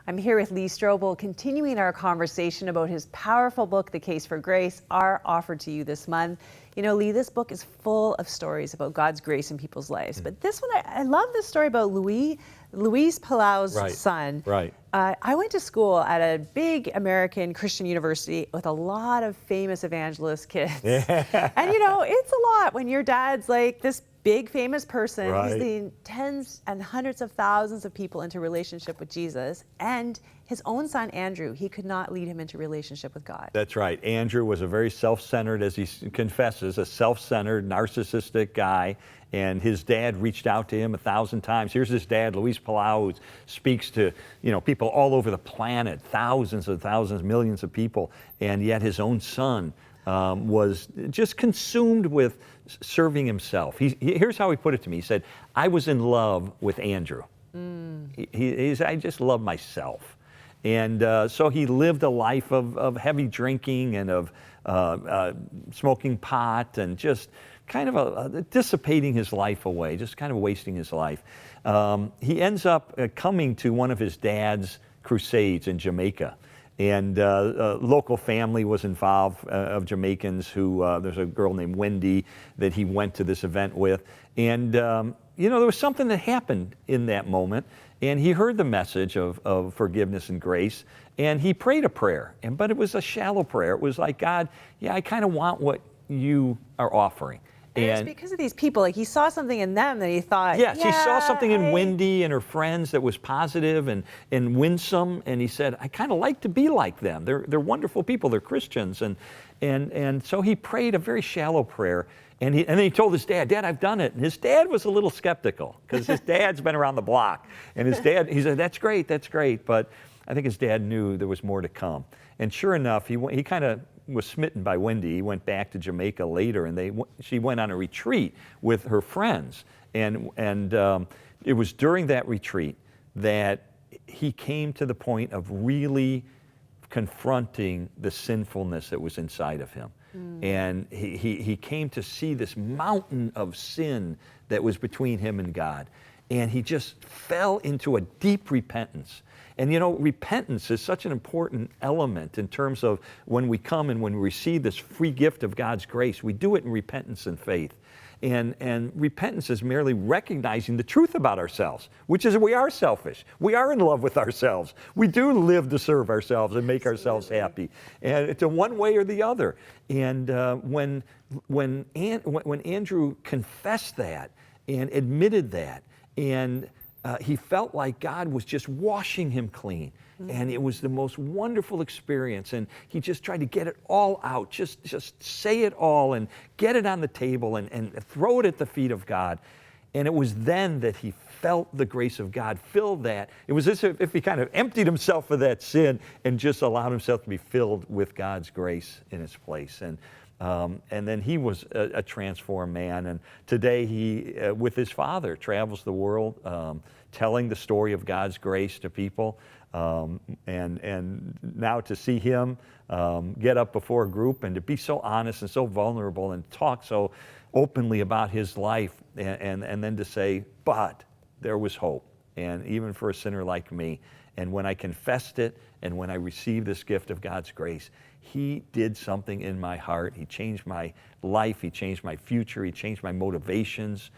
I'm here with Lee Strobel, continuing our conversation about his powerful book, The Case for Grace, Are Offered to You this month. You know, Lee, this book is full of stories about God's grace in people's lives. But this one, I love this story about Luis Palau's son. Right. I went to school at a big American Christian university with a lot of famous evangelist kids. Yeah. And you know, it's a lot when your dad's like this big famous person. Right. He's leading tens and hundreds of thousands of people into relationship with Jesus. And his own son, Andrew, he could not lead him into relationship with God. That's right. Andrew was a very self-centered, as he confesses, a self-centered, narcissistic guy. And his dad reached out to him 1,000 times. Here's his dad, Luis Palau, who speaks to, people all over the planet, thousands and thousands, millions of people. And yet his own son was just consumed with serving himself. Here's how he put it to me. He said, I was in love with Andrew. I just love myself. And so he lived a life of heavy drinking and of smoking pot and just kind of dissipating his life away, just kind of wasting his life. He ends up coming to one of his dad's crusades in Jamaica. And a local family was involved of Jamaicans who, there's a girl named Wendy that he went to this event with. And, there was something that happened in that moment. And he heard the message of forgiveness and grace. And he prayed a prayer. But it was a shallow prayer. It was like, God, I kind of want what you are offering. And it's because of these people, like he saw something in them that he thought, yes, he saw something in Wendy and her friends that was positive and winsome, and he said, I kind of like to be like them. They're wonderful people, they're Christians. And so he prayed a very shallow prayer, and then he told his dad, Dad, I've done it. And his dad was a little skeptical, because his dad's been around the block. And his dad, he said, that's great, but I think his dad knew there was more to come. And sure enough, he kind of was smitten by Wendy. He went back to Jamaica later, and she went on a retreat with her friends. And it was during that retreat that he came to the point of really confronting the sinfulness that was inside of him. And he came to see this mountain of sin that was between him and God. And he just fell into a deep repentance. And repentance is such an important element in terms of when we come and when we receive this free gift of God's grace, we do it in repentance and faith. And repentance is merely recognizing the truth about ourselves, which is we are selfish. We are in love with ourselves. We do live to serve ourselves and make ourselves happy. And it's a one way or the other. And when Andrew confessed that and admitted that, and he felt like God was just washing him clean. And it was the most wonderful experience. And he just tried to get it all out, just say it all and get it on the table and throw it at the feet of God. And it was then that he felt the grace of God fill that. It was as if he kind of emptied himself of that sin and just allowed himself to be filled with God's grace in its place. And then he was a transformed man. And today he, with his father, travels the world telling the story of God's grace to people. And now to see him get up before a group and to be so honest and so vulnerable and talk so openly about his life and then to say, but there was hope, and even for a sinner like me. And when I confessed it and when I received this gift of God's grace, he did something in my heart. He changed my life. He changed my future. He changed my motivations.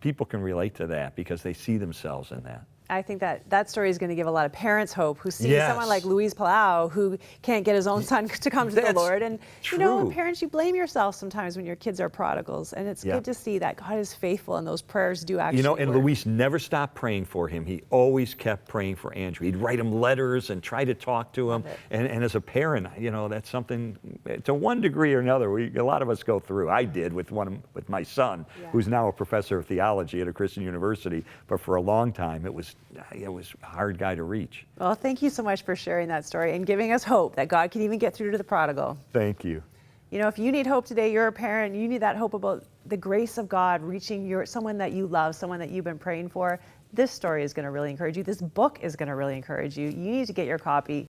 People can relate to that because they see themselves in that. I think that story is going to give a lot of parents hope who see someone like Luis Palau who can't get his own son to come to the Lord. And parents, you blame yourself sometimes when your kids are prodigals, and it's good to see that God is faithful and those prayers do actually and work. Luis never stopped praying for him. He always kept praying for Andrew. He'd write him letters and try to talk to him. And as a parent, that's something, to one degree or another, a lot of us go through. I did with my son, who's now a professor of theology at a Christian university, but for a long time it was a hard guy to reach. Well, thank you so much for sharing that story and giving us hope that God can even get through to the prodigal. Thank you. If you need hope today, you're a parent, you need that hope about the grace of God reaching someone that you love, someone that you've been praying for. This story is going to really encourage you. This book is going to really encourage you. You need to get your copy.